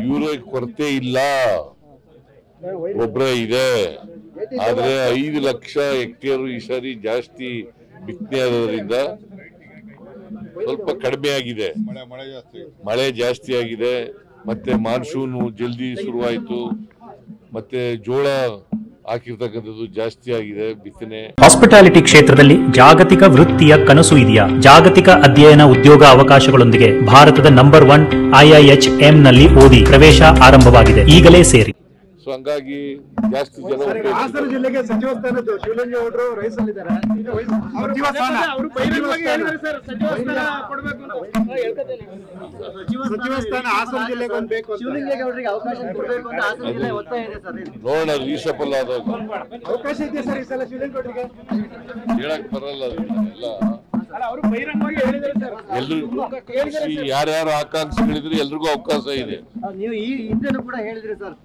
Urea ಕೊರತೆ ಇಲ್ಲ, ಗೊಬ್ಬರ ಇದೆ. ಆದ್ರೆ 5 ಲಕ್ಷ ಹೆಕ್ಟೇರ್ ಈ ಸಾರಿ ಜಾಸ್ತಿ ಬಿತ್ತನೆ ಆಗೋದ್ರಿಂದ ಸ್ವಲ್ಪ ಕಡಿಮೆ ಆಗಿದೆ, ಮಳೆ ಜಾಸ್ತಿ ಆಗಿದೆ. ಮತ್ತೆ ಮಾನ್ಸೂನ್ ಜಲ್ದಿ ಶುರುವಾಯಿತು, ಮತ್ತೆ ಜೋಳ ಹಾಕಿರ್ತಕ್ಕಂಥದ್ದು ಜಾಸ್ತಿ ಆಗಿದೆ ಬಿತ್ತನೆ. ಹಾಸ್ಪಿಟಾಲಿಟಿ ಕ್ಷೇತ್ರದಲ್ಲಿ ಜಾಗತಿಕ ವೃತ್ತಿಯ ಕನಸು ಇದೆಯಾ? ಜಾಗತಿಕ ಅಧ್ಯಯನ ಉದ್ಯೋಗ ಅವಕಾಶಗಳೊಂದಿಗೆ ಭಾರತದ ನಂಬರ್ 1 IIHM ನಲ್ಲಿ ಓದಿ ಪ್ರವೇಶ ಆರಂಭವಾಗಿದೆ. ಈಗಲೇ ಸೇರಿ. ಸೊ ಹಂಗಾಗಿ ಜಾಸ್ತಿ ಜನ ಹಾಸನ ಜಿಲ್ಲೆಗೆ ಸಚಿವ ಸ್ಥಾನದ್ದು ಶಿವಲಿಂಗೇಗೌಡರು ರೈಸಲ್ಲಿದ್ದಾರೆ. ಸಚಿವ ಸ್ಥಾನ ಹಾಸನ ಜಿಲ್ಲೆಗೆ ಒಂದು ಬೇಕು, ಶಿವಲಿಂಗೇಗೌಡರಿಗೆ ಅವಕಾಶ ಕೊಡಬೇಕು ಅಂತ ಹಾಸನ ಜಿಲ್ಲೆ ಒತ್ತಾಯ ಇದೆ ಸರ್. ನೋಡೋಣ ರೀಸಫಲ್ ಆದಾಗ ಅವಕಾಶ ಇದೆ ಸರ್ ಈ ಸಲ ಶಿವಲಿಂಗೇಗೌಡರಿಗೆ. ಹೇಳಕ್ ಬರಲ್ಲ, ಎಲ್ರು ಯಾರ್ಯಾರು ಆಕಾಂಕ್ಷಿಗಳಿದ್ರೆ ಎಲ್ರಿಗೂ ಅವಕಾಶ ಇದೆ. ನೀವು ಈ ಹಿಂದೆನೂ ಕೂಡ ಹೇಳಿದ್ರಿ ಸರ್.